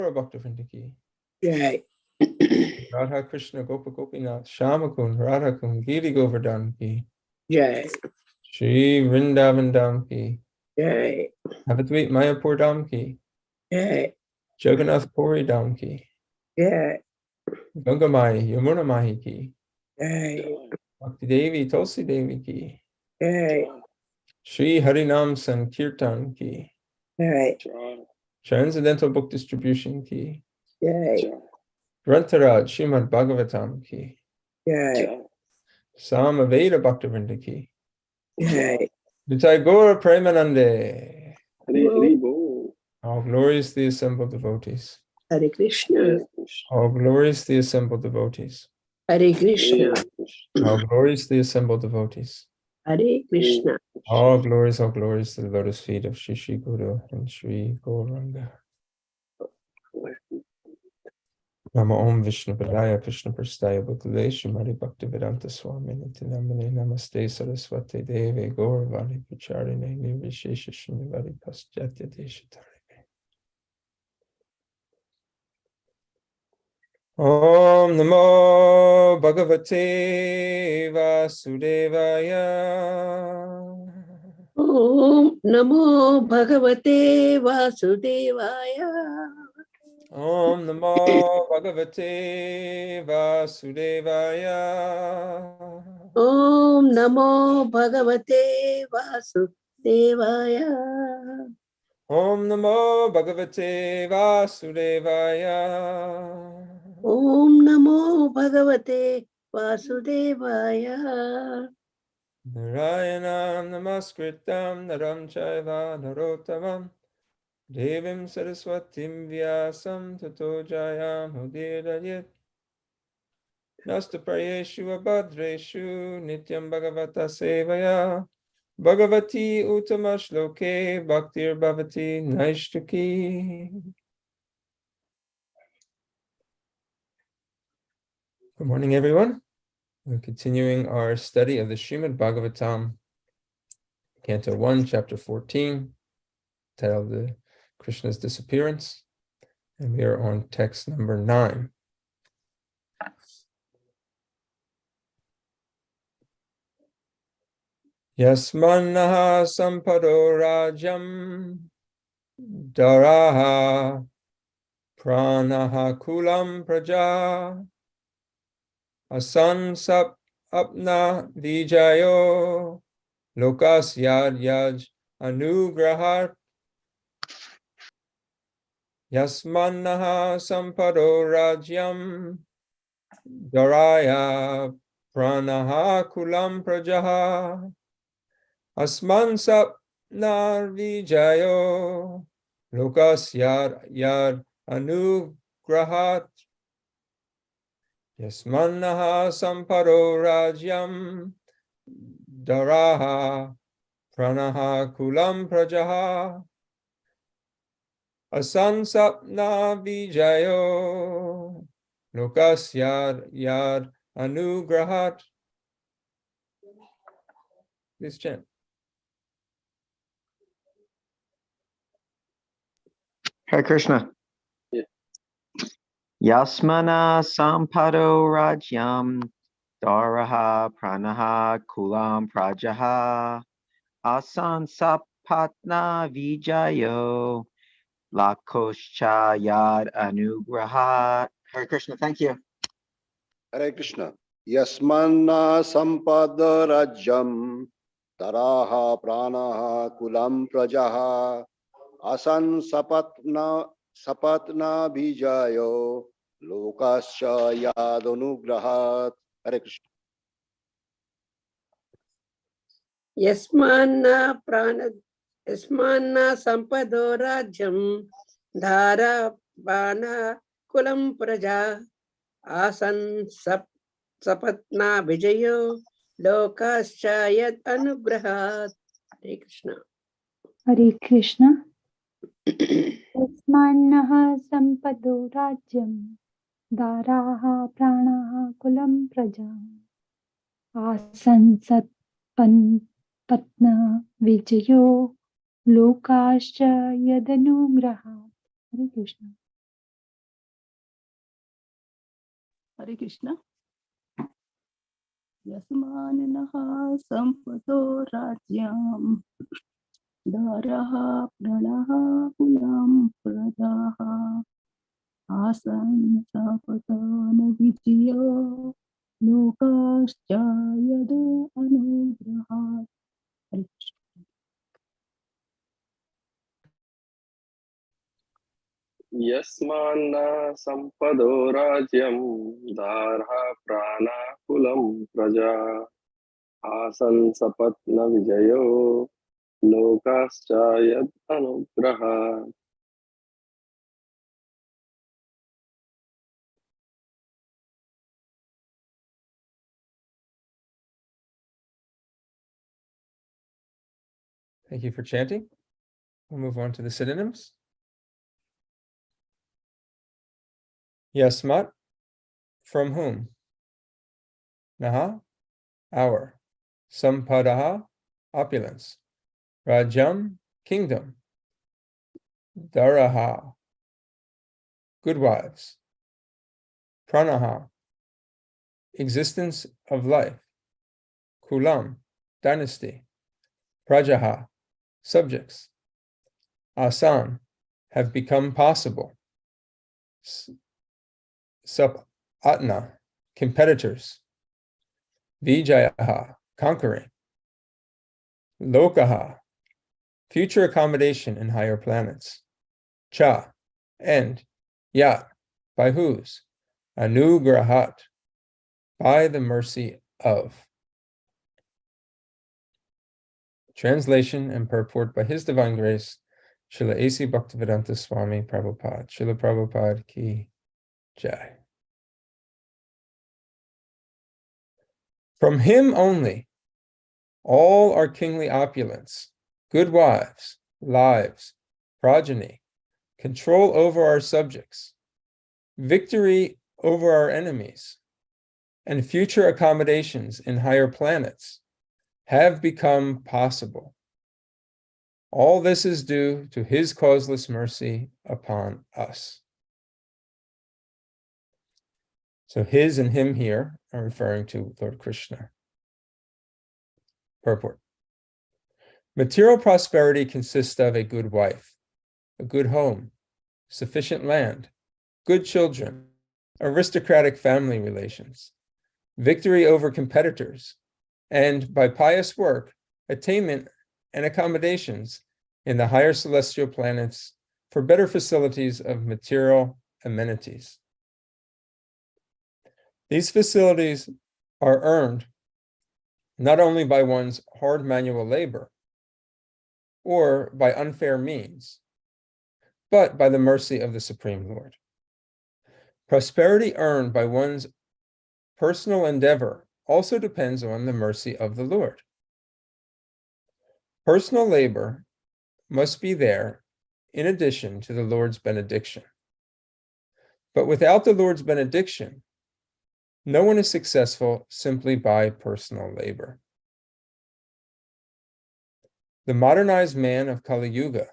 Gopura Bhaktivinoda ki. Jai. Radha Krishna Gopa Gopinath Shamakun Radha Kun Giri Govardhan ki. Jai. Shri Vrindavan Dham ki. Jai. Navadvip Mayapur Dham ki. Jai. Jagannath Puri Dham ki. Jai. Ganga Mai Yamuna Mahi ki. Jai. Bhakti Devi Tulsi Devi ki. Jai. Shri Harinam Sankirtan ki. Jai. Transcendental Book Distribution ki. Jai. Grantaraj Srimad Bhagavatam ki. Jai. Samaveda Bhaktivinoda ki. Jai. Vitai Gaura Premanande. Hare All glories the assembled devotees. Krishna. All glories the assembled devotees. Hare Krishna. All glories the assembled devotees. Hare Krishna. All glories to the lotus feet of Shri Shri Guru and Shri Gauranga. Nama Om Vishnu Padaya Krishna Prastaya Bhutale Srimati Bhaktivedanta Swami Nitinamane Namaste Saraswati Deve Gauravani Pacharine Nirvishesha Srinivadi Paschatya Deshatarine. Om Namo Bhagavate Vasudevaya. Om Namo Bhagavate Vasudevaya. Om Namo Bhagavate Vasudevaya. Om Namo Bhagavate Vasudevaya. Om Namo Bhagavate Vasudevaya. Om Namo Bhagavate Vasudevaya. Narayanam Namaskritam Naram Chaiva Narottamam Devim Saraswatim Vyasam Tato Jayam Udirayet Nastaprayeshu Abhadreshu Nityam Bhagavata Sevaya Bhagavati Utamashloke Bhaktir Bhavati Naishtaki. Good morning, everyone. We're continuing our study of the Srimad Bhagavatam, Canto 1, Chapter 14, titled the Krishna's Disappearance, and we are on text number 9. Yasmannaha sampado rajam daraha pranaha kulam praja asansap apna vijayo lokas yad yaj anugrahar. Yasmannaha sampado rajyam daraya pranaha kulam prajaha asman sapna vijayo lokas yad anugrahat. Yasmannaha sampado rajyam daraha pranaha kulam prajaha asansapna vijayo lokas yad anugrahat. Please chant. Hare Krishna. Yasmana sampado rajyam daraha pranaha kulam prajaha asan sapatna vijayo lakoscha yad anugrahat. Hare Krishna, thank you. Hare Krishna. Yasmanna sampada rajyam taraha pranaha kulam prajaha asan sapatna bijayo lokascha yadonugrahat. Hare Krishna. Yasmanna sampado rajyam dhara bana kulam praja asan sapatna vijayo lokascha yad anugrahat. Hare Krishna. Hare Krishna. Yasmannaha sampado rajyam daraha pranaha kulam praja asan patna vijayo lokascha yadanugrahat. Hare Krishna. Hare Krishna. Yasmananaha sampato rajyam daraha pranaha kulam pradaha asan sapatana vijayo lokascha yadu anugrahat. Hare Krishna. Yasmanna sampado rajyam dharha prana kulam praja asan sapatna vijayo lokascha yad anugraha. Thank you for chanting. We'll move on to the synonyms. Yasmat, from whom? Naha, our. Sampadaha, opulence. Rajam, kingdom. Daraha, good wives. Pranaha, existence of life. Kulam, dynasty. Prajaha, subjects. Asan, have become possible. Sapatna, competitors. Vijayaha, conquering. Lokaha, future accommodation in higher planets. Cha, and. Yat, by whose? Anugrahat, by the mercy of. Translation and purport by His Divine Grace, Srila A.C. Bhaktivedanta Swami Prabhupada. Srila Prabhupada ki jai. From him only, all our kingly opulence, good wives, lives, progeny, control over our subjects, victory over our enemies, and future accommodations in higher planets have become possible. All this is due to his causeless mercy upon us. So his and him here are referring to Lord Krishna. Purport. Material prosperity consists of a good wife, a good home, sufficient land, good children, aristocratic family relations, victory over competitors, and by pious work, attainment and accommodations in the higher celestial planets for better facilities of material amenities. These facilities are earned not only by one's hard manual labor or by unfair means, but by the mercy of the Supreme Lord. Prosperity earned by one's personal endeavor also depends on the mercy of the Lord. Personal labor must be there in addition to the Lord's benediction. But without the Lord's benediction, no one is successful simply by personal labor. The modernized man of Kali Yuga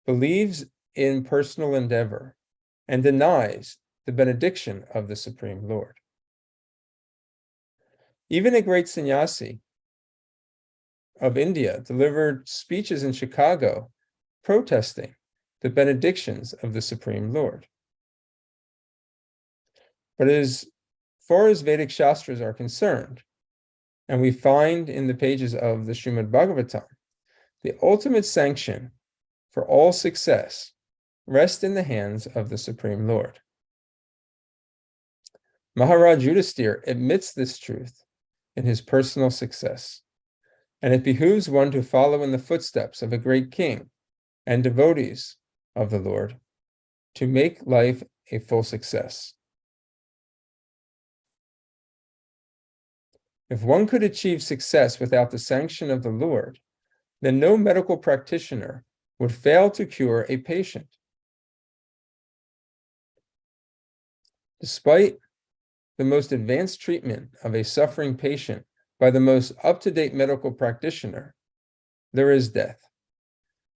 believes in personal endeavor and denies the benediction of the Supreme Lord. Even a great sannyasi of India delivered speeches in Chicago protesting the benedictions of the Supreme Lord. But as far as Vedic Shastras are concerned, and we find in the pages of the Srimad Bhagavatam, the ultimate sanction for all success rests in the hands of the Supreme Lord. Maharaj Yudhisthira admits this truth in his personal success, and it behooves one to follow in the footsteps of a great king and devotees of the Lord to make life a full success. If one could achieve success without the sanction of the Lord, then no medical practitioner would fail to cure a patient. Despite the most advanced treatment of a suffering patient by the most up-to-date medical practitioner, there is death.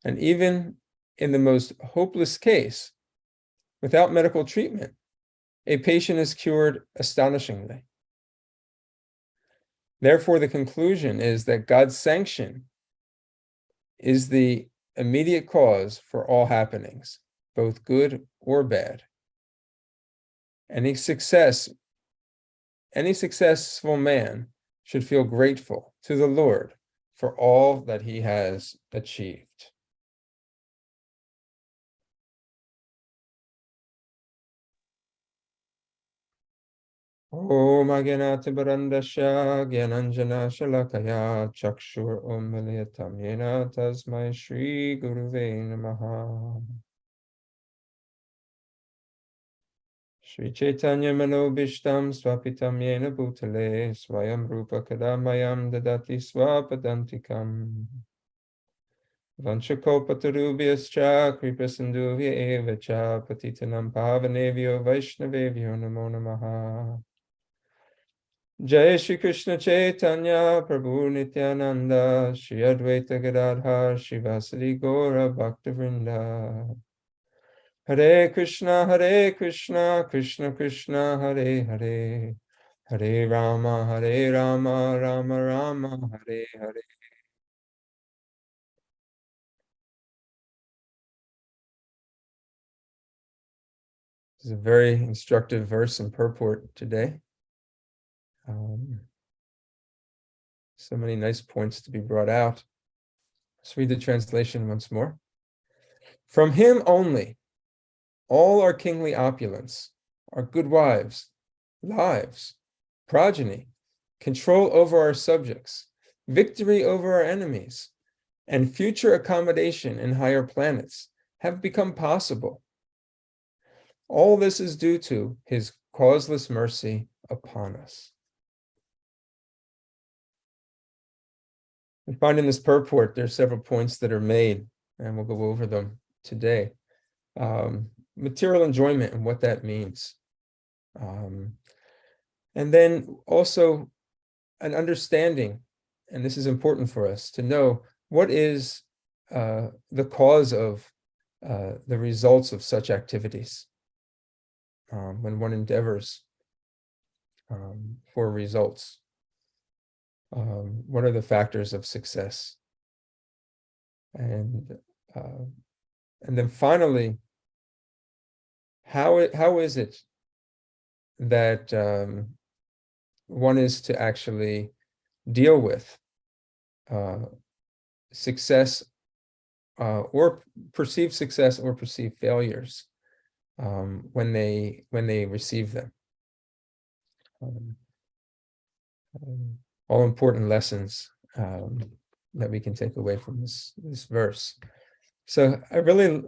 And even in the most hopeless case, without medical treatment, a patient is cured astonishingly. Therefore, the conclusion is that God's sanction is the immediate cause for all happenings, both good or bad. Any successful man should feel grateful to the Lord for all that he has achieved. Om Aganata Barandasha Gyananjana Shalakaya Chakshur Om Miliyatam Yena Tasmai Shri Guruve Namaha. Shri Chaitanya Manobishtam Swapitam Yena Bhutale Swayam Rupa Kadamayam Dadati Swapadantikam Vanchakopatarubhyascha Kripasindhuvya Evacha Patitanam Pavanevyo Vaishnavevyo Namo Namaha. Jai Shri Krishna Chaitanya Prabhu Nityananda Shri Advaita Gadadhar Shivasadi Gaura Bhaktavrinda. Hare Krishna, Krishna Krishna, Hare Hare, Hare Rama, Rama Rama, Hare Hare. This is a very instructive verse and purport today. So many nice points to be brought out. Let's read the translation once more. From him only, all our kingly opulence, our good wives, lives, progeny, control over our subjects, victory over our enemies, and future accommodation in higher planets have become possible. All this is due to his causeless mercy upon us. We find in this purport, there are several points that are made, and we'll go over them today. Material enjoyment and what that means. And then also an understanding, and this is important for us to know, what is the cause of the results of such activities when one endeavors for results. What are the factors of success? And then finally, how is it that one is to actually deal with success or perceived success or perceived failures when they receive them? All important lessons that we can take away from this verse. So I really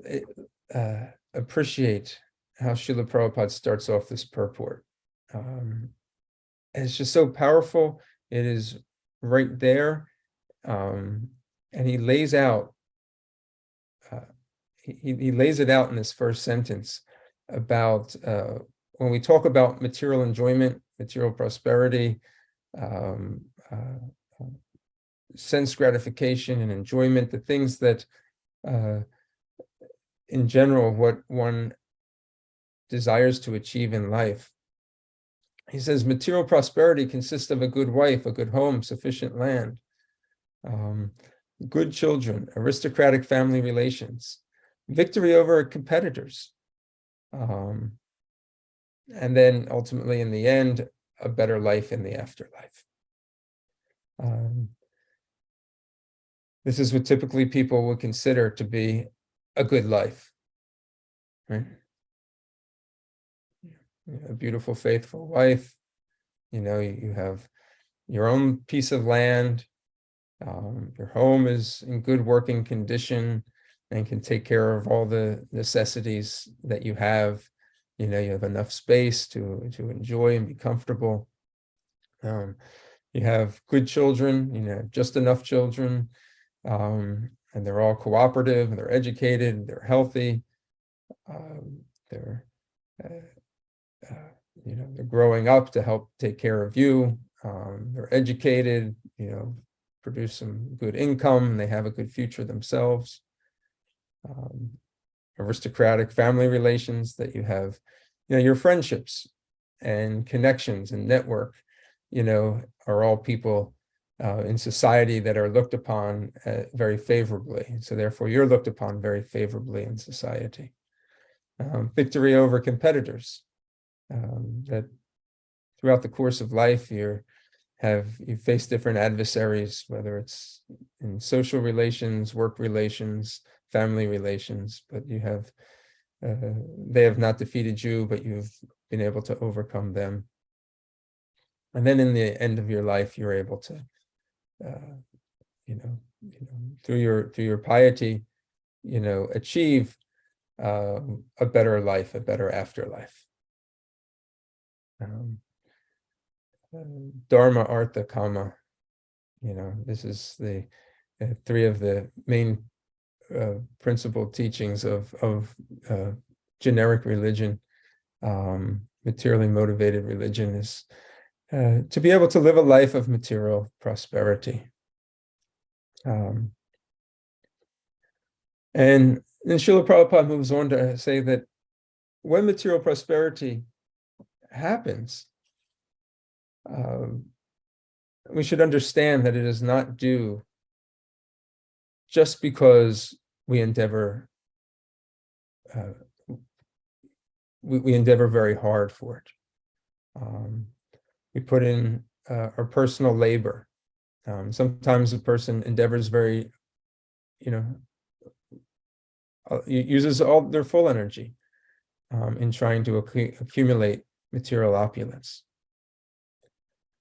appreciate how Srila Prabhupada starts off this purport. It's just so powerful. It is right there, and he lays out. He lays it out in this first sentence about when we talk about material enjoyment, material prosperity, sense gratification and enjoyment, the things that in general what one desires to achieve in life. He says material prosperity consists of a good wife, a good home, sufficient land, good children, aristocratic family relations, victory over competitors, and then ultimately in the end, a better life in the afterlife. This is what typically people would consider to be a good life, right? A beautiful, faithful wife. You have your own piece of land. Your home is in good working condition and can take care of all the necessities that you have. You have enough space to enjoy and be comfortable. You have good children, just enough children, and they're all cooperative, and they're educated, they're healthy, they're growing up to help take care of you. They're educated, produce some good income, and they have a good future themselves. Aristocratic family relations, that you have, your friendships and connections and network, are all people in society that are looked upon very favorably. So therefore, you're looked upon very favorably in society. Victory over competitors, that throughout the course of life, you face different adversaries, whether it's in social relations, work relations, family relations, but they have not defeated you, but you've been able to overcome them. And then in the end of your life, you're able to, through your piety, achieve a better life, a better afterlife. Dharma, Artha, Kama. This is the three of the main principal teachings of generic religion. Materially motivated religion is to be able to live a life of material prosperity. And then Srila Prabhupada moves on to say that when material prosperity happens, we should understand that it is not due just because we endeavor we endeavor very hard for it. We put in our personal labor. Sometimes a person endeavors very, uses all their full energy in trying to accumulate material opulence.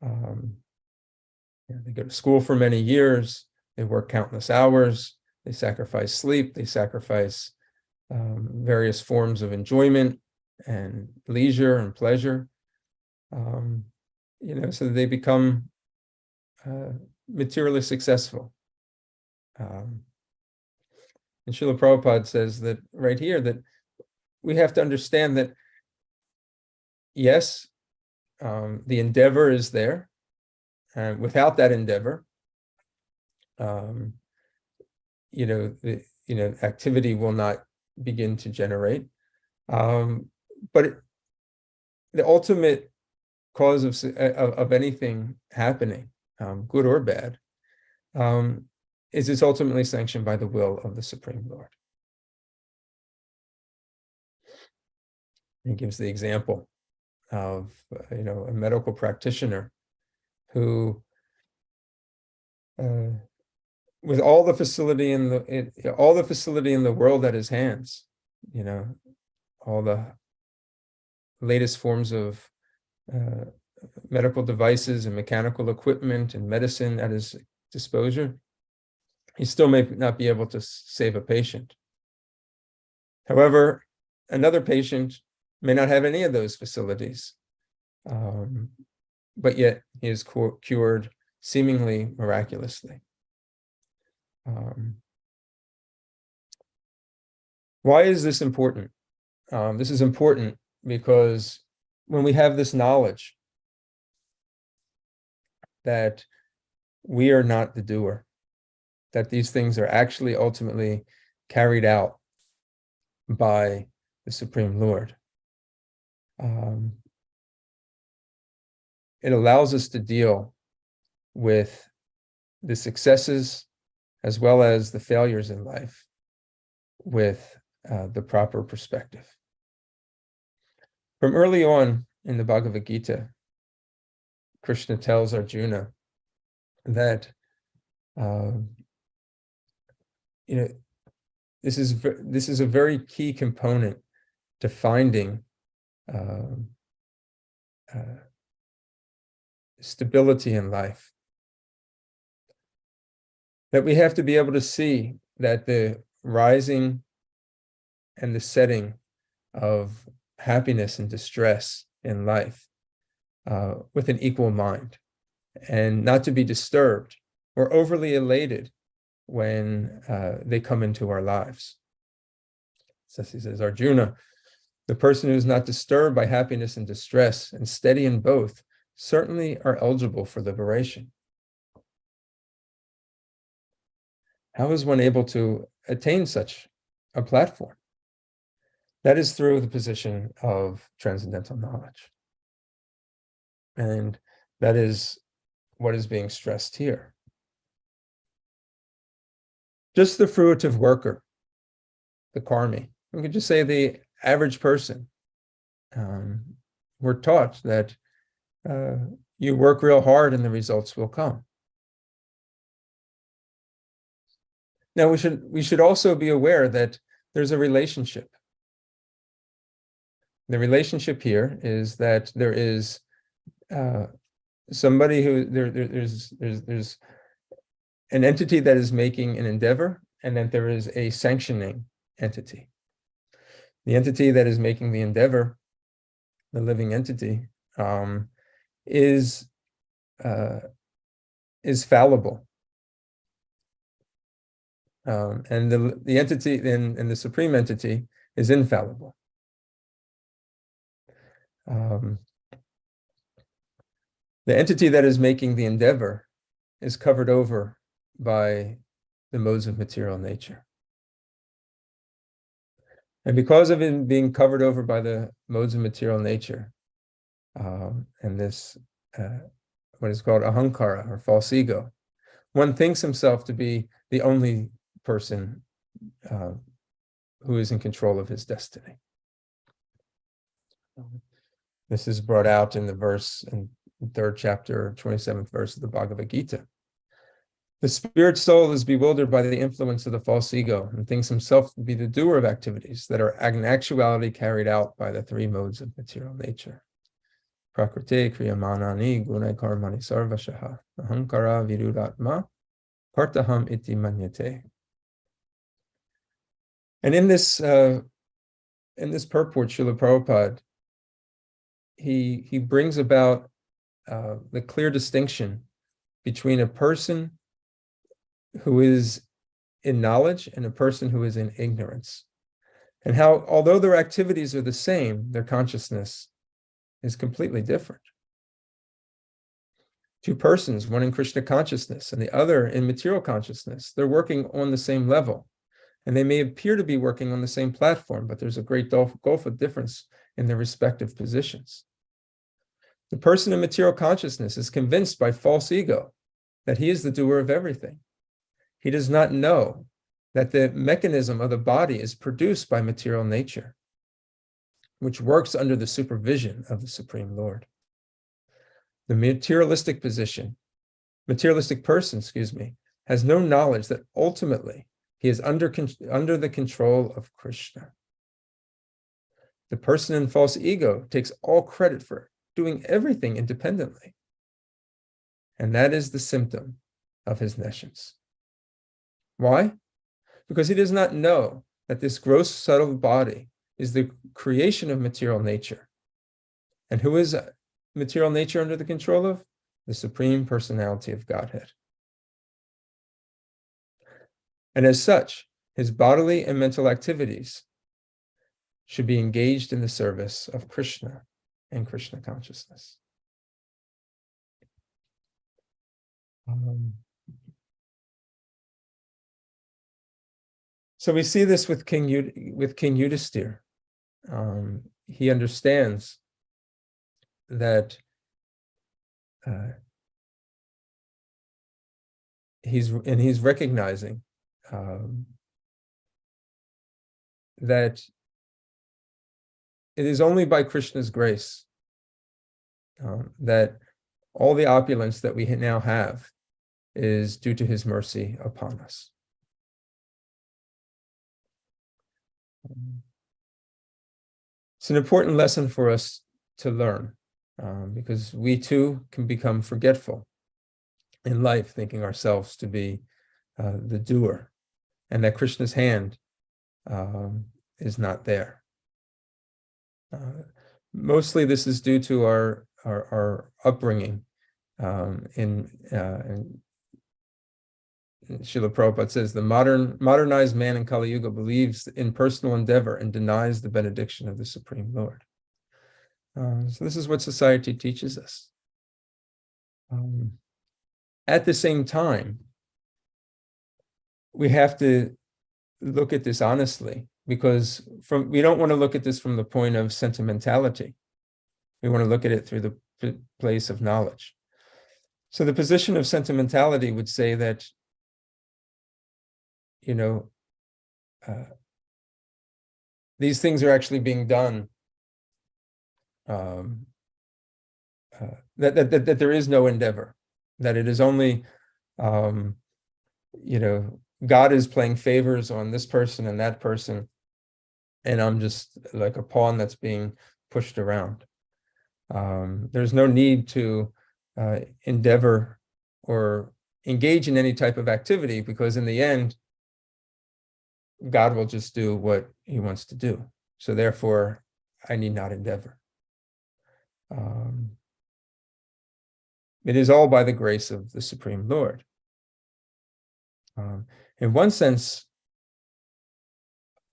They go to school for many years, they work countless hours, they sacrifice sleep, they sacrifice various forms of enjoyment and leisure and pleasure, so that they become materially successful. And Srila Prabhupada says that right here, that we have to understand that, yes, the endeavor is there, and without that endeavor, activity will not begin to generate. But the ultimate cause of anything happening, good or bad, is it's ultimately sanctioned by the will of the Supreme Lord. He gives the example of a medical practitioner who, with all the facility in the world at his hands, all the latest forms of medical devices and mechanical equipment and medicine at his disposal, he still may not be able to save a patient. However, another patient may not have any of those facilities, but yet he is cured seemingly miraculously. Why is this important? This is important because when we have this knowledge that we are not the doer, that these things are actually ultimately carried out by the Supreme Lord, it allows us to deal with the successes as well as the failures in life with the proper perspective. From early on in the Bhagavad Gita, Krishna tells Arjuna that this is a very key component to finding stability in life. That we have to be able to see that the rising and the setting of happiness and distress in life with an equal mind, and not to be disturbed or overly elated when they come into our lives. So he says, Arjuna, the person who is not disturbed by happiness and distress and steady in both certainly are eligible for liberation. How is one able to attain such a platform? That is through the position of transcendental knowledge. And that is what is being stressed here. Just the fruitive worker, the karmi, we could just say the average person. We're taught that you work real hard and the results will come. Now we should also be aware that there's a relationship. The relationship here is that there is somebody who there's an entity that is making an endeavor, and that there is a sanctioning entity. The entity that is making the endeavor, the living entity, is fallible. And the entity and the supreme entity is infallible. The entity that is making the endeavor is covered over by the modes of material nature. And because of it being covered over by the modes of material nature, and this, what is called ahankara, or false ego, one thinks himself to be the only person who is in control of his destiny. This is brought out in the verse in the 3rd chapter, 27th verse of the Bhagavad Gita. The spirit soul is bewildered by the influence of the false ego and thinks himself to be the doer of activities that are in actuality carried out by the 3 modes of material nature. Prakriti kriyamanani gunai karmani sarvashaha ahankara virudatma partaham iti manyate. And in this purport, Srila Prabhupada, he brings about the clear distinction between a person who is in knowledge and a person who is in ignorance, and how, although their activities are the same, their consciousness is completely different. 2 persons, one in Krishna consciousness and the other in material consciousness, they're working on the same level, and they may appear to be working on the same platform, but there's a great gulf of difference in their respective positions. The person in material consciousness is convinced by false ego that he is the doer of everything. He does not know that the mechanism of the body is produced by material nature, which works under the supervision of the Supreme Lord. The materialistic person, has no knowledge that ultimately he is under the control of Krishna. The person in false ego takes all credit for doing everything independently. And that is the symptom of his nescience. Why? Because he does not know that this gross, subtle body is the creation of material nature. And who is material nature under the control of? The Supreme Personality of Godhead. And as such, his bodily and mental activities should be engaged in the service of Krishna and Krishna consciousness. So we see this with King Yudhisthira. He understands that he's recognizing that it is only by Krishna's grace that all the opulence that we now have is due to his mercy upon us. It's an important lesson for us to learn, because we too can become forgetful in life, thinking ourselves to be the doer, and that Krishna's hand is not there. Mostly this is due to our upbringing. Srila Prabhupada says the modernized man in Kali Yuga believes in personal endeavor and denies the benediction of the Supreme Lord. So this is what society teaches us. At the same time, we have to look at this honestly. because we don't want to look at this from the point of sentimentality. We want to look at it through the place of knowledge. So the position of sentimentality would say that, these things are actually being done, that there is no endeavor, that it is only, God is playing favors on this person and that person, and I'm just like a pawn that's being pushed around. There's no need to endeavor or engage in any type of activity, because in the end, God will just do what he wants to do. So therefore, I need not endeavor. It is all by the grace of the Supreme Lord. In one sense,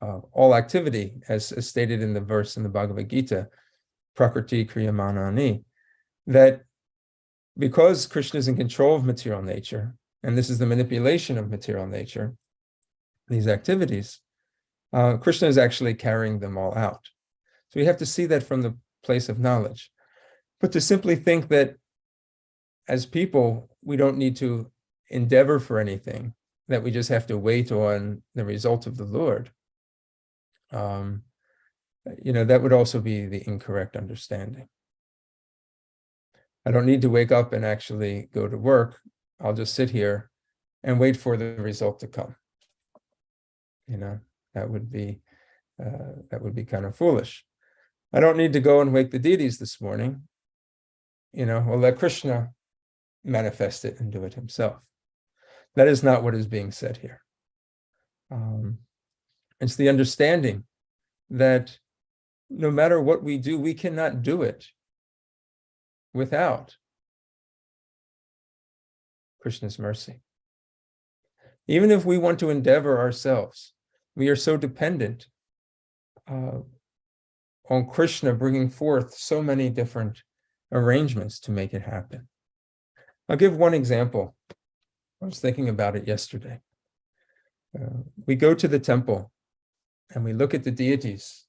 all activity, as stated in the verse in the Bhagavad Gita, Prakriti Kriyamanani, that because Krishna is in control of material nature, and this is the manipulation of material nature, these activities, Krishna is actually carrying them all out. So we have to see that from the place of knowledge. But to simply think that as people, we don't need to endeavor for anything, that we just have to wait on the result of the Lord, that would also be the incorrect understanding. I don't need to wake up and actually go to work. I'll just sit here and wait for the result to come. That would be kind of foolish. I don't need to go and wake the deities this morning. We'll let Krishna manifest it and do it himself. That is not what is being said here. It's the understanding that no matter what we do, we cannot do it without Krishna's mercy. Even if we want to endeavor ourselves, we are so dependent on Krishna bringing forth so many different arrangements to make it happen. I'll give one example. I was thinking about it yesterday. We go to the temple and we look at the deities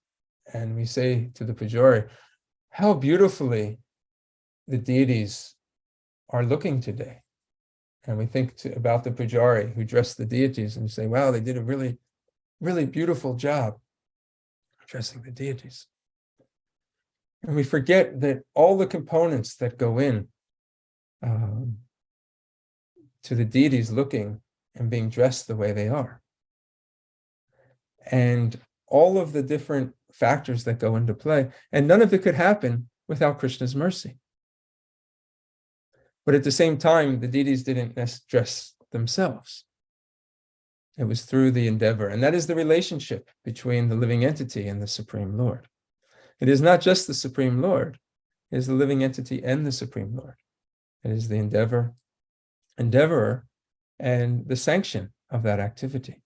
and we say to the pujari, how beautifully the deities are looking today. And we think about the pujari who dressed the deities and say, wow, they did a really, really beautiful job dressing the deities. And we forget that all the components that go in to the deities looking and being dressed the way they are, and all of the different factors that go into play, and none of it could happen without Krishna's mercy. But at the same time, the deities didn't dress themselves. It was through the endeavor, and that is the relationship between the living entity and the Supreme Lord. It is not just the Supreme Lord, it is the living entity and the Supreme Lord. It is the endeavorer, and the sanction of that activity.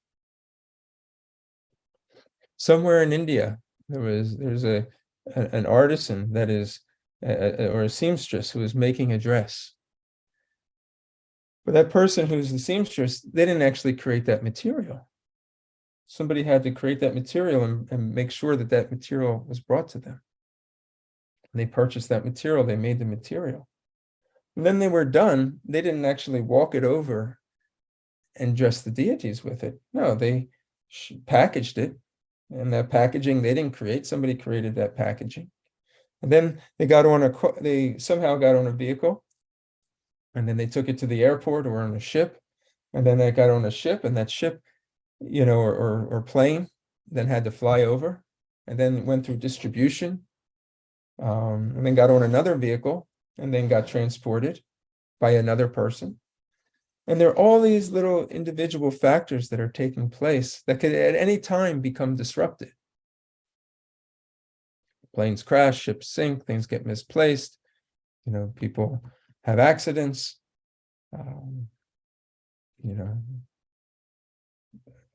Somewhere in India, there's an artisan that is, or a seamstress who is making a dress. But that person who's the seamstress, they didn't actually create that material. Somebody had to create that material and make sure that that material was brought to them. And they purchased that material, they made the material. And then they were done, they didn't actually walk it over and dress the deities with it. No, they packaged it. And that packaging, they didn't create, somebody created that packaging. And then they somehow got on a vehicle, and then they took it to the airport or on a ship, and then they got on a ship, and that ship, or plane, then had to fly over, and then went through distribution, and then got on another vehicle, and then got transported by another person. And there are all these little individual factors that are taking place that could at any time become disrupted. Planes crash, ships sink, things get misplaced, people have accidents,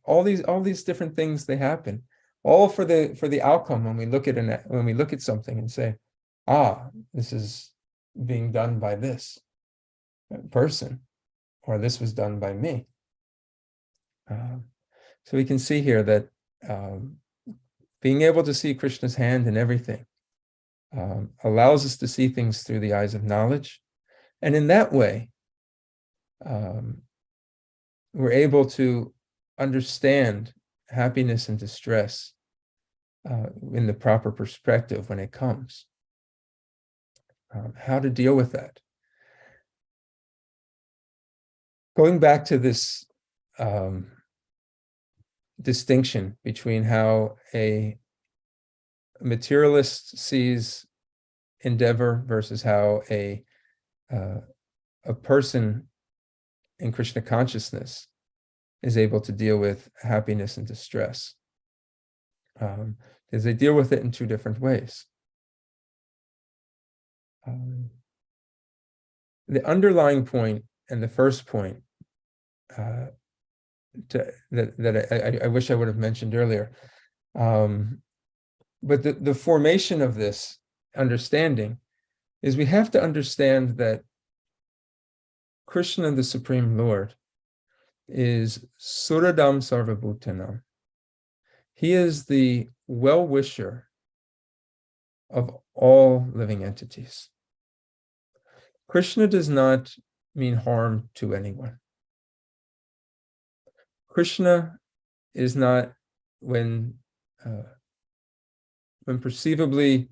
all these different things, they happen, all for the outcome when we look at something and say, this is being done by this person, or this was done by me. So we can see here that being able to see Krishna's hand in everything allows us to see things through the eyes of knowledge. And in that way, we're able to understand happiness and distress in the proper perspective when it comes. How to deal with that. Going back to this distinction between how a materialist sees endeavor versus how a person in Krishna consciousness is able to deal with happiness and distress. Because they deal with it in two different ways. The underlying point and the first point that I wish I would have mentioned earlier, but the formation of this understanding is we have to understand that Krishna, the Supreme Lord, is Suradam Sarvabhutanam. He is the well-wisher of all living entities. Krishna does not mean harm to anyone. Krishna is not, when perceivably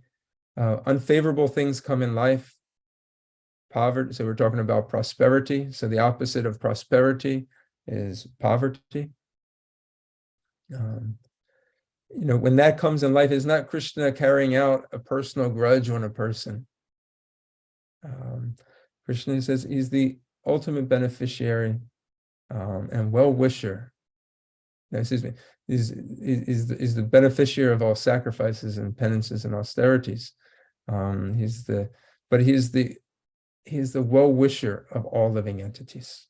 unfavorable things come in life, poverty, so we're talking about prosperity, so the opposite of prosperity is poverty. When that comes in life, it's not Krishna carrying out a personal grudge on a person. Krishna says he's the ultimate beneficiary and well-wisher. No, excuse me, is the beneficiary of all sacrifices and penances and austerities. He's the well-wisher of all living entities.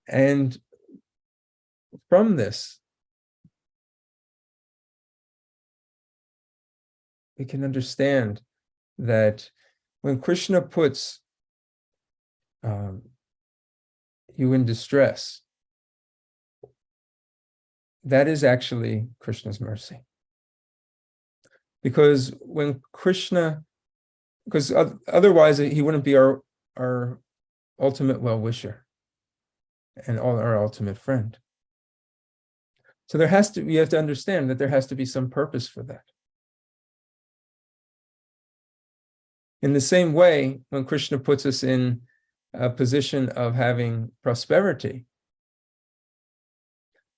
And from this, we can understand that when Krishna puts you in distress, that is actually Krishna's mercy. Because when Krishna, because otherwise he wouldn't be our ultimate well-wisher and our ultimate friend. So we have to understand that there has to be some purpose for that. In the same way, when Krishna puts us in a position of having prosperity,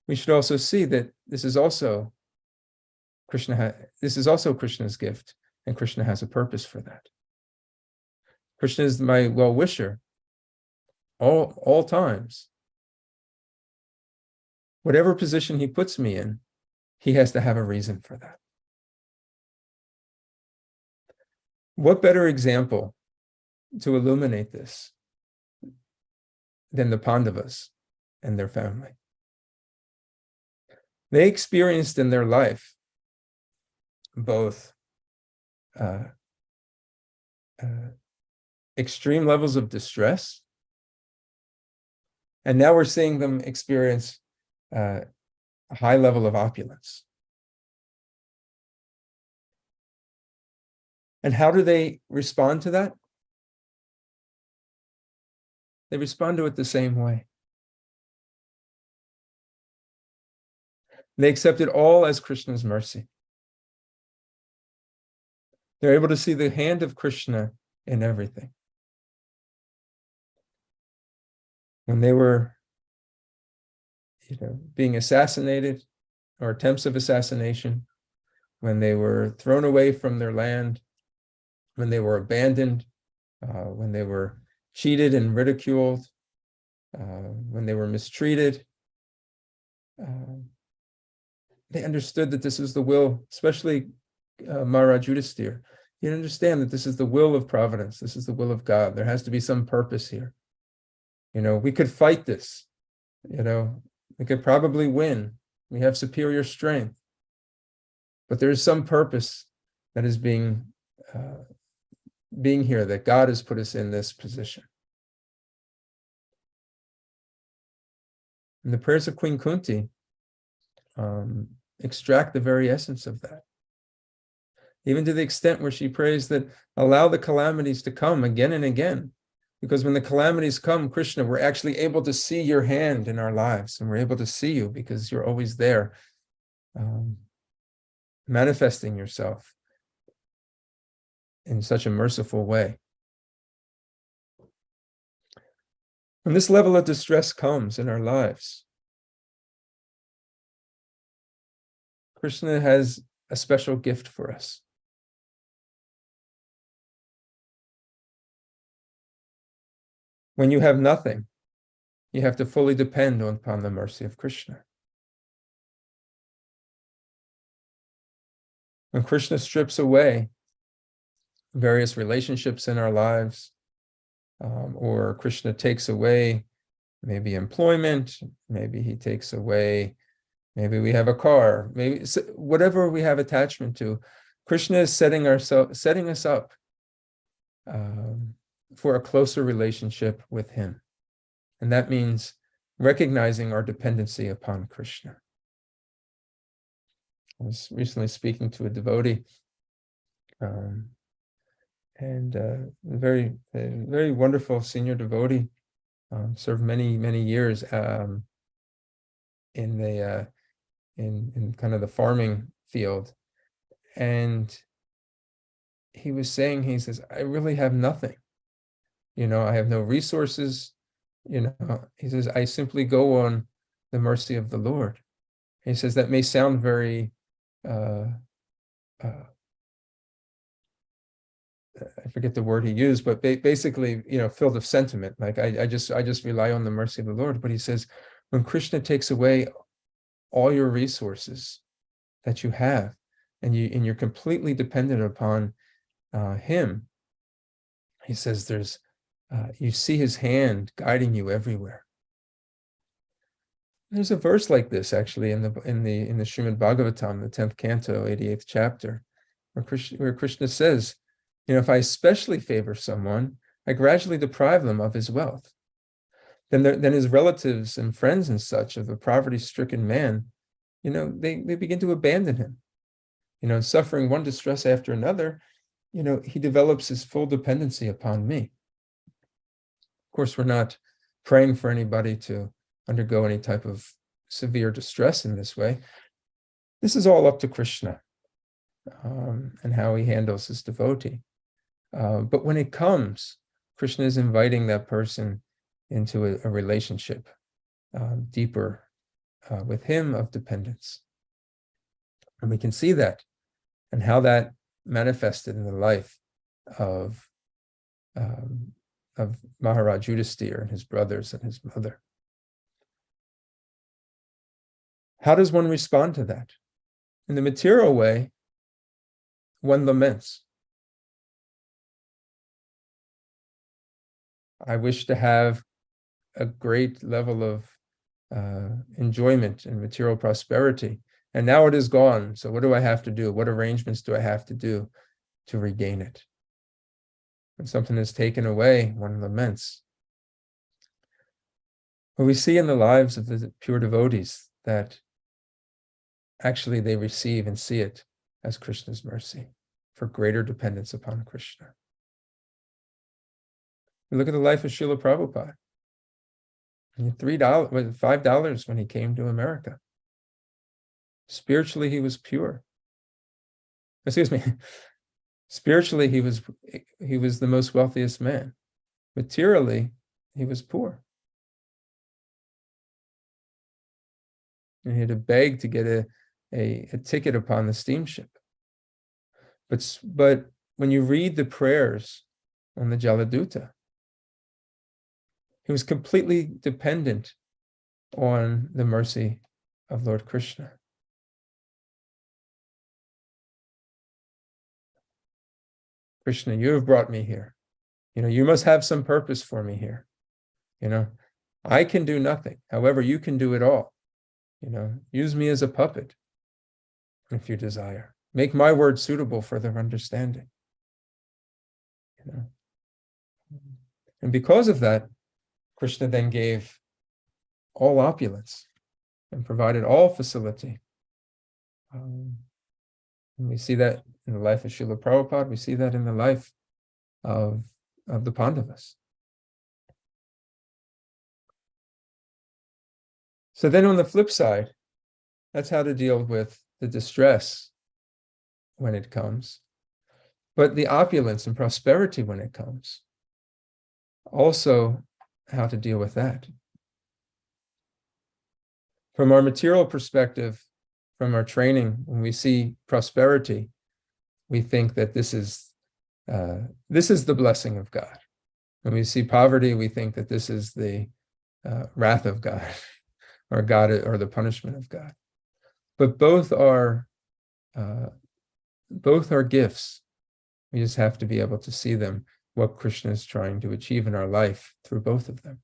we should also see that this is also Krishna's gift, and Krishna has a purpose for that. Krishna is my well-wisher all times. Whatever position he puts me in, he has to have a reason for that. What better example to illuminate this than the Pandavas and their family? They experienced in their life both extreme levels of distress, and now we're seeing them experience a high level of opulence. And how do they respond to that? They respond to it the same way. They accept it all as Krishna's mercy. They're able to see the hand of Krishna in everything. When they were being assassinated, or attempts of assassination, when they were thrown away from their land, when they were abandoned, when they were cheated and ridiculed, when they were mistreated, they understood that this is the will, especially Maharaj Yudhisthira. You understand that this is the will of providence. This is the will of God. There has to be some purpose here. We could fight this. We could probably win. We have superior strength. But there is some purpose that is being here, that God has put us in this position. In the prayers of Queen Kunti, extract the very essence of that. Even to the extent where she prays that allow the calamities to come again and again. Because when the calamities come, Krishna, we're actually able to see your hand in our lives, and we're able to see you because you're always there, manifesting yourself in such a merciful way. When this level of distress comes in our lives, Krishna has a special gift for us. When you have nothing, you have to fully depend upon the mercy of Krishna. When Krishna strips away various relationships in our lives, or Krishna takes away maybe employment, maybe he takes away, maybe we have a car, maybe whatever we have attachment to, Krishna is setting us up for a closer relationship with him. And that means recognizing our dependency upon Krishna. I was recently speaking to a devotee, and a very wonderful senior devotee, served many years in kind of the farming field, and he was saying, he says, I really have nothing. I have no resources. He says, I simply go on the mercy of the Lord. He says that may sound very I forget the word he used, but basically, filled with sentiment. Like I just rely on the mercy of the Lord. But he says, when Krishna takes away all your resources that you have, and you're completely dependent upon him, he says you see his hand guiding you everywhere. There's a verse like this actually in the Srimad Bhagavatam, the 10th canto, 88th chapter, where Krishna says, if I especially favor someone, I gradually deprive them of his wealth. Then his relatives and friends and such of the poverty-stricken man, they begin to abandon him. Suffering one distress after another, he develops his full dependency upon me. Of course, we're not praying for anybody to undergo any type of severe distress in this way. This is all up to Krishna and how he handles his devotee. But when it comes, Krishna is inviting that person into a relationship deeper with him of dependence. And we can see that and how that manifested in the life of Maharaj Yudhisthira and his brothers and his mother. How does one respond to that? In the material way, one laments. I wish to have a great level of enjoyment and material prosperity, and now it is gone. So what do I have to do? What arrangements do I have to do to regain it? When something is taken away, one laments. But we see in the lives of the pure devotees that actually they receive and see it as Krishna's mercy for greater dependence upon Krishna. We look at the life of Srila Prabhupada. He had $5 when he came to America. Spiritually, he was pure. Spiritually, he was the most wealthiest man. Materially, he was poor. And he had to beg to get a ticket upon the steamship. But when you read the prayers on the Jaladuta, he was completely dependent on the mercy of Lord Krishna. Krishna, you have brought me here. You must have some purpose for me here. I can do nothing. However, you can do it all. Use me as a puppet if you desire. Make my words suitable for their understanding. And because of that, Krishna then gave all opulence and provided all facility. And we see that in the life of Srila Prabhupada. We see that in the life of the Pandavas. So then on the flip side, that's how to deal with the distress when it comes, but the opulence and prosperity when it comes. Also, how to deal with that. From our material perspective, from our training, when we see prosperity, we think that this is the blessing of God. When we see poverty, we think that this is the wrath of God, or the punishment of God. But both are gifts. We just have to be able to see them, what Krishna is trying to achieve in our life through both of them.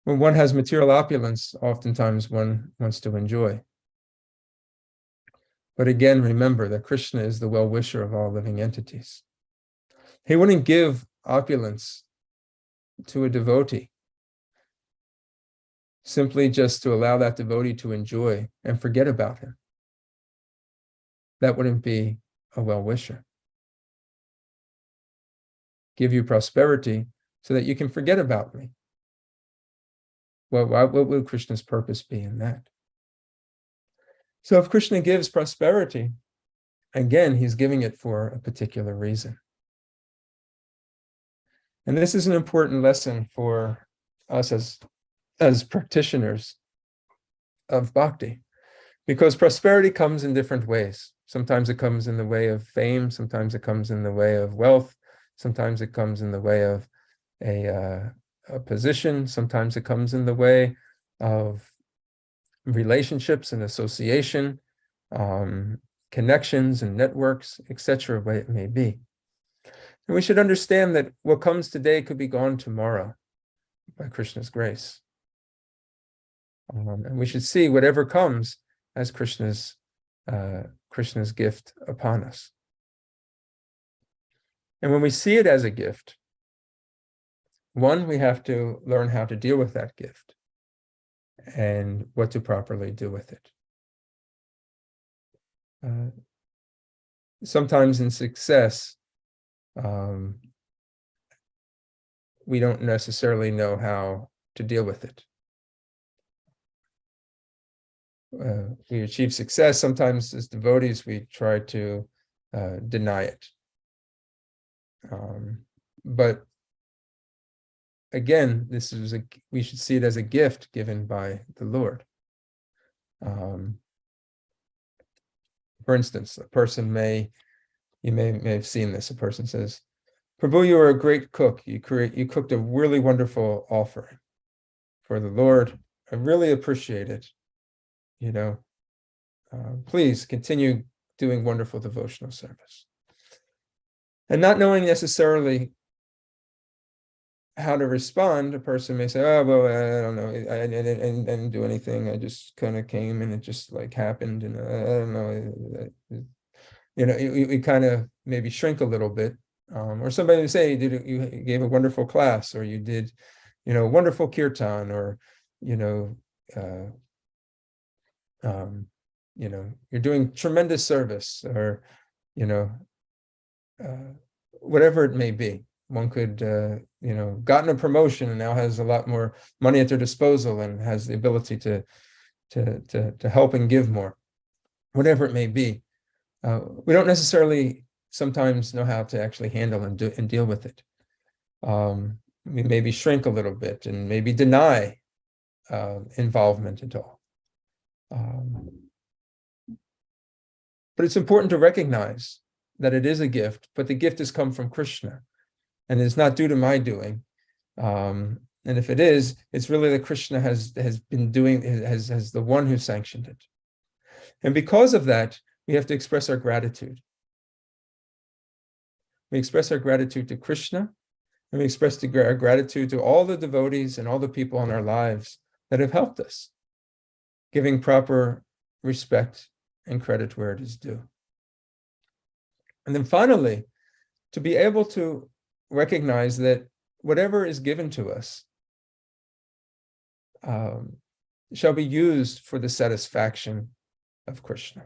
When one has material opulence, oftentimes one wants to enjoy. But again, remember that Krishna is the well-wisher of all living entities. He wouldn't give opulence to a devotee simply just to allow that devotee to enjoy and forget about him. That wouldn't be a well-wisher. Give you prosperity so that you can forget about me. Well, what would Krishna's purpose be in that? So if Krishna gives prosperity, again, he's giving it for a particular reason. And this is an important lesson for us as practitioners of bhakti, because prosperity comes in different ways. Sometimes it comes in the way of fame, sometimes it comes in the way of wealth, sometimes it comes in the way of a position, sometimes it comes in the way of relationships and association, connections and networks, etc., what it may be. And we should understand that what comes today could be gone tomorrow by Krishna's grace. And we should see whatever comes as Krishna's gift upon us. And when we see it as a gift, one, we have to learn how to deal with that gift and what to properly do with it. Sometimes in success, we don't necessarily know how to deal with it. We achieve success, sometimes as devotees, we try to deny it. But again, we should see it as a gift given by the Lord. For instance, a person you may have seen this, a person says, Prabhu, you are a great cook. You cooked a really wonderful offering for the Lord. I really appreciate it. Please continue doing wonderful devotional service. And not knowing necessarily how to respond, a person may say, oh, well, I don't know. I didn't do anything. I just kind of came and it just like happened. And I don't know. We kind of maybe shrink a little bit. Or somebody would say, you gave a wonderful class, or you did, wonderful kirtan, or, you're doing tremendous service, or, whatever it may be. One could, gotten a promotion and now has a lot more money at their disposal and has the ability to help and give more, whatever it may be. We don't necessarily sometimes know how to actually handle and deal with it. We maybe shrink a little bit and maybe deny involvement at all. But it's important to recognize that it is a gift, but the gift has come from Krishna. And it's not due to my doing. And if it is, it's really that Krishna has been doing, has the one who sanctioned it. And because of that, we have to express our gratitude. We express our gratitude to Krishna, and we express our gratitude to all the devotees and all the people in our lives that have helped us, giving proper respect and credit where it is due. And then finally, to be able to recognize that whatever is given to us shall be used for the satisfaction of Krishna.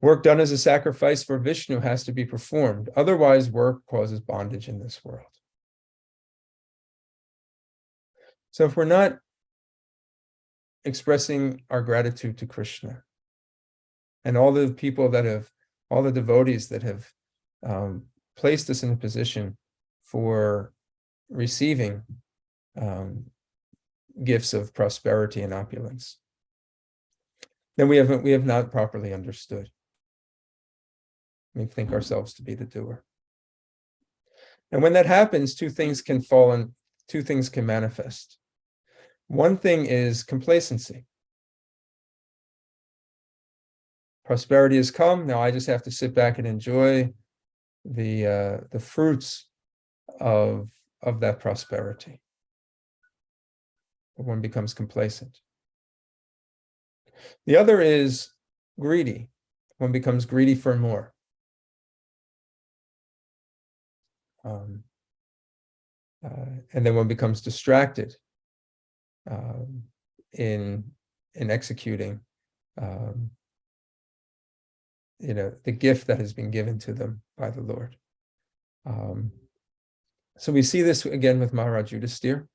Work done as a sacrifice for Vishnu has to be performed. Otherwise, work causes bondage in this world. So if we're not expressing our gratitude to Krishna and all the people that have, all the devotees that have placed us in a position for receiving gifts of prosperity and opulence, then we have not properly understood. We think ourselves to be the doer. And when that happens, two things can manifest. One thing is complacency. Prosperity has come, now I just have to sit back and enjoy the fruits of that prosperity. One becomes complacent. The other is greedy. One becomes greedy for more. And then one becomes distracted in executing the gift that has been given to them by the Lord. So we see this again with Maharaj Yudhisthira,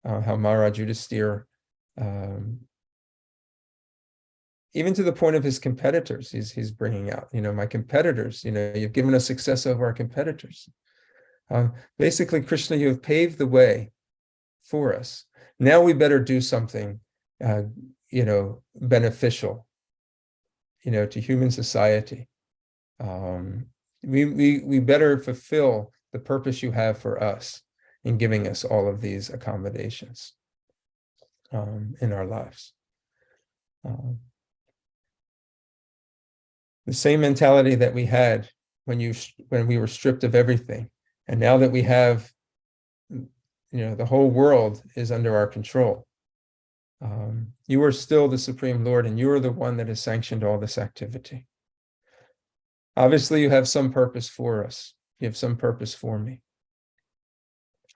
how Maharaj Yudhisthira, even to the point of his competitors, he's bringing out, my competitors, you've given us success over our competitors. Basically, Krishna, you have paved the way for us. Now we better do something, beneficial, to human society. We better fulfill the purpose you have for us in giving us all of these accommodations in our lives. The same mentality that we had when we were stripped of everything, and now that we have, the whole world is under our control. You are still the Supreme Lord, and you are the one that has sanctioned all this activity. Obviously, you have some purpose for us. You have some purpose for me.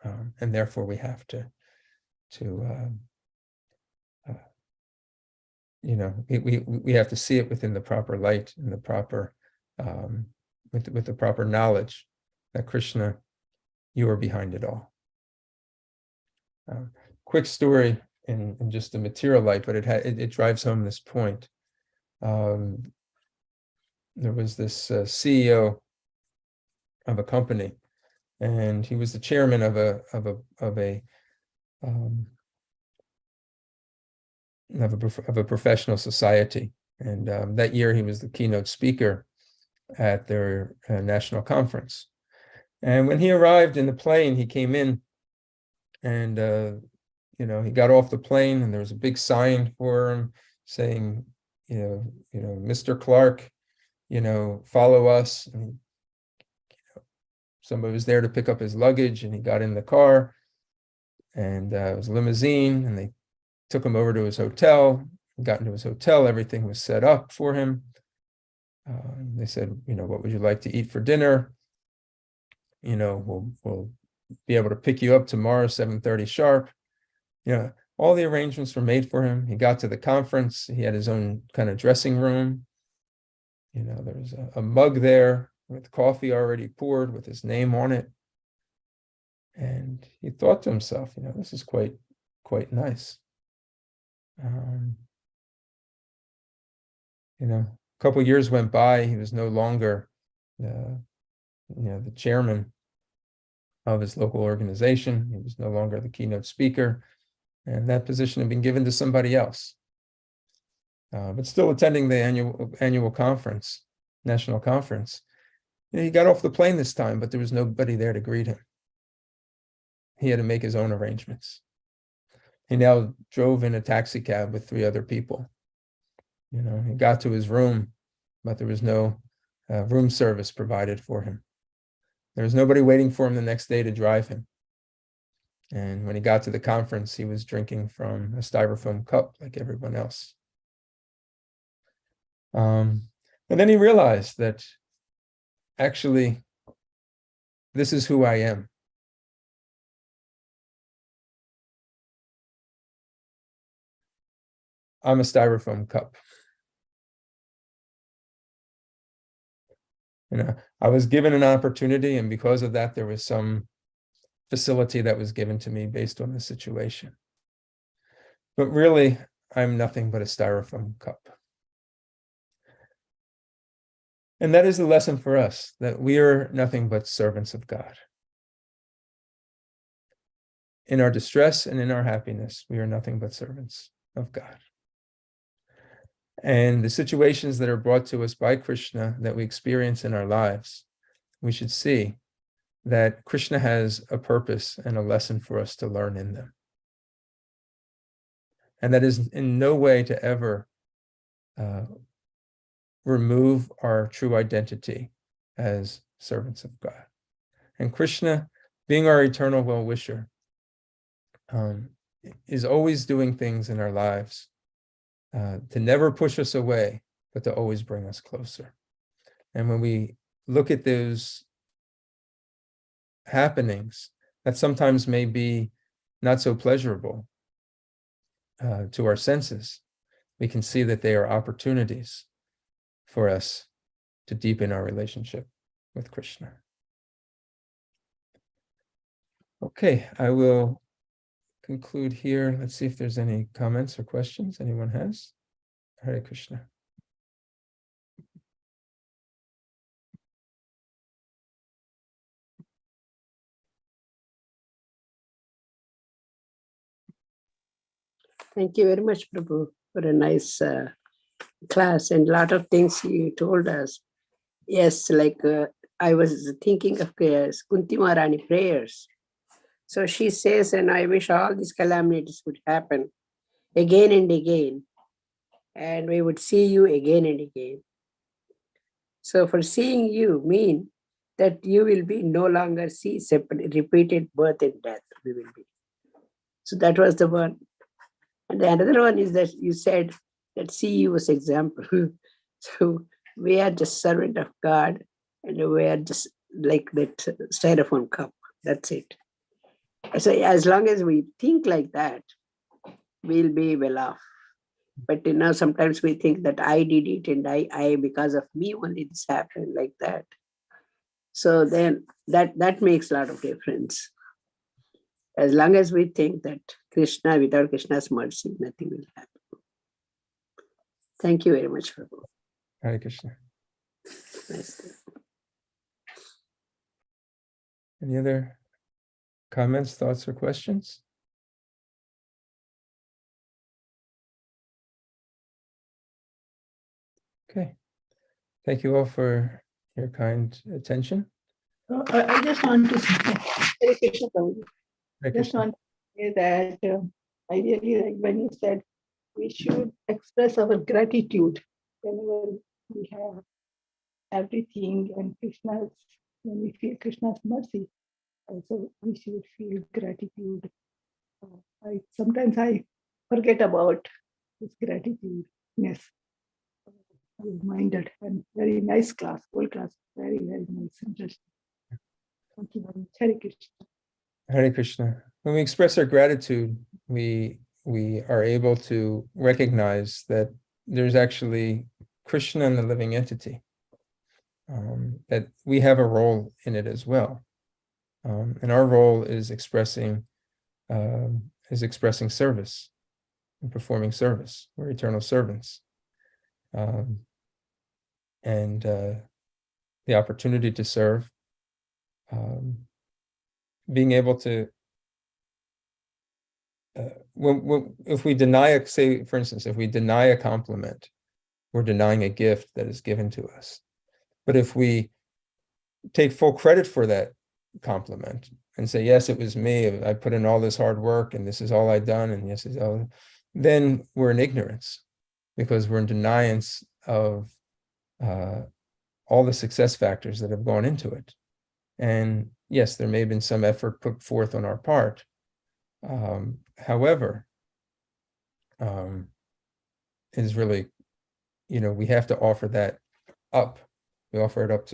And therefore, we have to we have to see it within the proper light and the proper, with the proper knowledge that Krishna, you are behind it all. Quick story in just the material light, but it drives home this point. There was this CEO of a company, and he was the chairman of a professional society. And that year he was the keynote speaker at their national conference. And when he arrived in the plane, he came in and, he got off the plane, and there was a big sign for him saying, Mr. Clark, follow us. And somebody was there to pick up his luggage, and he got in the car, and it was a limousine, and they took him over to his hotel. Got into his hotel, everything was set up for him. They said, what would you like to eat for dinner? We'll be able to pick you up tomorrow, 7:30 sharp. All the arrangements were made for him. He got to the conference. He had his own kind of dressing room. There was a mug there with coffee already poured with his name on it. And he thought to himself, this is quite nice. A couple of years went by. He was no longer the chairman of his local organization. He was no longer the keynote speaker, and that position had been given to somebody else. But still attending the annual conference, national conference. He got off the plane this time, but there was nobody there to greet him. He had to make his own arrangements. He now drove in a taxi cab with 3 other people. He got to his room, but there was no room service provided for him. There was nobody waiting for him the next day to drive him. And when he got to the conference, he was drinking from a styrofoam cup like everyone else. And then he realized that actually this is who I am. I'm a styrofoam cup. I was given an opportunity, and because of that, there was some facility that was given to me based on the situation. But really, I'm nothing but a styrofoam cup. And that is the lesson for us, that we are nothing but servants of God. In our distress and in our happiness, we are nothing but servants of God. And the situations that are brought to us by Krishna that we experience in our lives, we should see that Krishna has a purpose and a lesson for us to learn in them. And that is in no way to ever remove our true identity as servants of God. And Krishna, being our eternal well-wisher, is always doing things in our lives to never push us away, but to always bring us closer. And when we look at those happenings that sometimes may be not so pleasurable to our senses, we can see that they are opportunities for us to deepen our relationship with Krishna. Okay, I will conclude here. Let's see if there's any comments or questions anyone has. Hare Krishna. Thank you very much, Prabhu, for a nice class and a lot of things you told us. Yes, like I was thinking of Kunti Maharani prayers. So she says, and I wish all these calamities would happen again and again, and we would see you again and again. So for seeing you mean that you will be no longer see separate, repeated birth and death. We will be. So that was the one. And the another one is that you said that see you as example. So we are just servant of God, and we are just like that styrofoam cup. That's it. So as long as we think like that, we'll be well off. But sometimes we think that I did it, and I because of me only this happened like that. So then that makes a lot of difference. As long as we think that Krishna, without Krishna's mercy, nothing will happen. Thank you very much, Prabhu. Hare Krishna. Nice. Any other comments, thoughts, or questions? Okay. Thank you all for your kind attention. I just want to say, Hare Krishna, Prabhu. Hare Just Krishna. want to say that I really like when you said we should express our gratitude whenever we have everything and Krishna's, when we feel Krishna's mercy, also we should feel gratitude. Sometimes I forget about this gratitudeness. Reminded, and very nice class, whole class, very, very nice, interesting. Thank you very much. Hare Krishna. Hare Krishna. When we express our gratitude, we are able to recognize that there's actually Krishna in the living entity, that we have a role in it as well. And our role is expressing service and performing service. We're eternal servants. And the opportunity to serve, being able to, if we deny, say, for instance, if we deny a compliment, we're denying a gift that is given to us. But if we take full credit for that compliment and say, yes, it was me, I put in all this hard work and this is all I've done, and yes, then we're in ignorance, because we're in deniance of all the success factors that have gone into it. And yes, there may have been some effort put forth on our part. However, it is really, we have to offer that up. We offer it up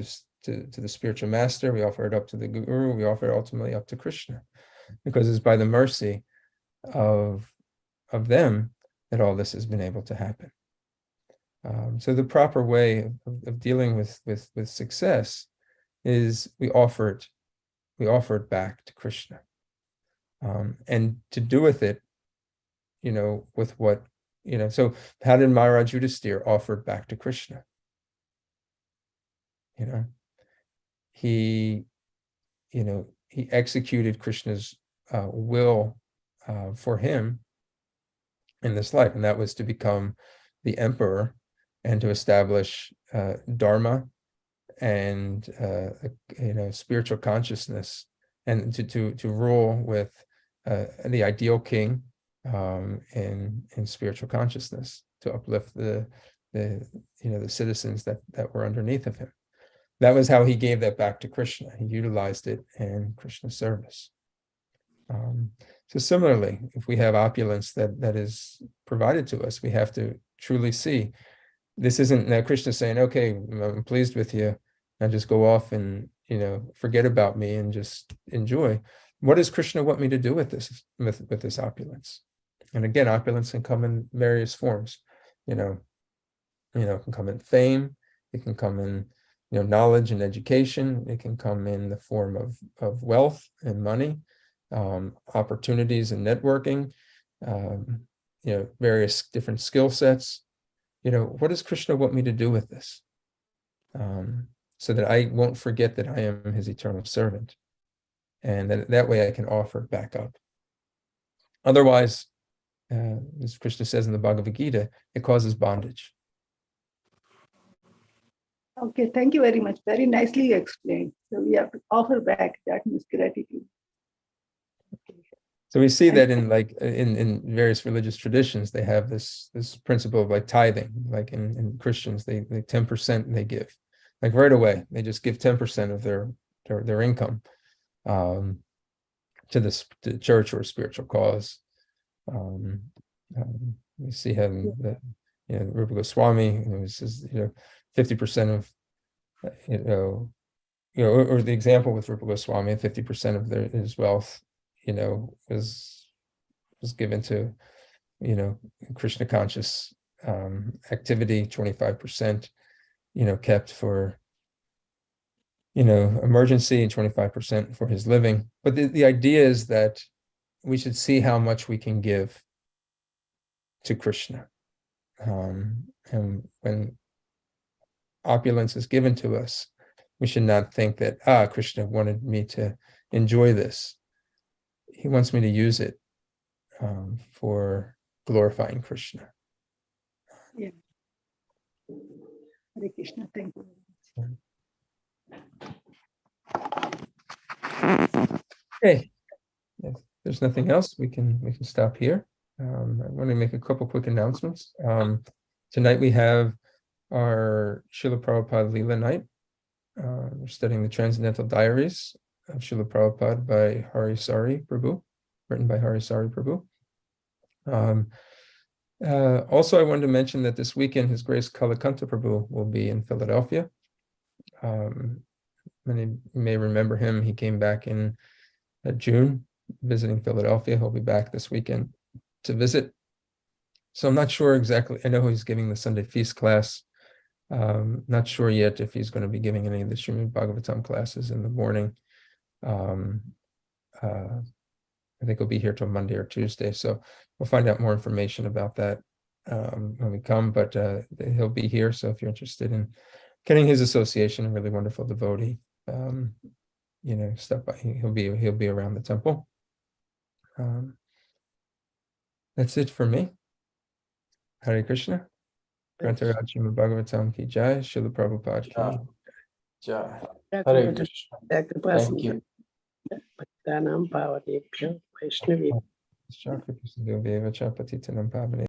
to the spiritual master, we offer it up to the guru, we offer it ultimately up to Krishna, because it's by the mercy of them that all this has been able to happen. So the proper way of dealing with success is we offer it back to Krishna, and to do with it, with what, so how did Maharaj Yudhisthira offer it back to Krishna? He executed Krishna's will for him in this life, and that was to become the emperor and to establish dharma and spiritual consciousness, and to rule with the ideal king in spiritual consciousness, to uplift the citizens that were underneath of him. That was how he gave that back to Krishna. He utilized it in Krishna's service. So similarly, if we have opulence that is provided to us, we have to truly see this isn't now Krishna saying, okay, I'm pleased with you, now just go off and forget about me and just enjoy. What does Krishna want me to do with this opulence? And again, opulence can come in various forms. It can come in fame, it can come in knowledge and education, it can come in the form of wealth and money, opportunities and networking, various different skill sets. What does Krishna want me to do with this? So that I won't forget that I am his eternal servant, and that way I can offer it back up. Otherwise, as Krishna says in the Bhagavad Gita, it causes bondage. Okay, thank you very much. Very nicely explained. So we have to offer back, that means gratitude. So we see that in various religious traditions, they have this principle of like tithing. Like in Christians, they 10% they give, like right away. They just give 10% of their income to the church or a spiritual cause. We see how Rupa Goswami, says 50% of or the example with Rupa Goswami, 50% of his wealth was given to Krishna conscious activity, 25% kept for emergency, and 25% for his living. But the idea is that we should see how much we can give to Krishna, and when opulence is given to us, we should not think that Krishna wanted me to enjoy this. He wants me to use it for glorifying Krishna. Yeah. Hare Krishna, thank you. Okay, if there's nothing else, we can stop here. I want to make a couple quick announcements. Tonight we have our Srila Prabhupada Leela night. We're studying the Transcendental Diaries of Srila Prabhupada by Hari Sari Prabhu, written by Hari Sari Prabhu. Also, I wanted to mention that this weekend, His Grace Kalakanta Prabhu will be in Philadelphia. Many may remember him. He came back in June, visiting Philadelphia. He'll be back this weekend to visit. So I'm not sure exactly. I know he's giving the Sunday Feast class. Not sure yet if he's going to be giving any of the Srimad Bhagavatam classes in the morning. I think he'll be here till Monday or Tuesday. So we'll find out more information about that when we come, but he'll be here. So if you're interested in getting his association, a really wonderful devotee, stop by. He'll be around the temple. That's it for me. Hare Krishna. Grantaraj Srimad Bhagavatam ki jai, Srila Prabhupada ki Jai. Hare Krishna. Thank you. Bhaktanam Bhavadebhyo Vaishnavi Shakti Patithanam Pavane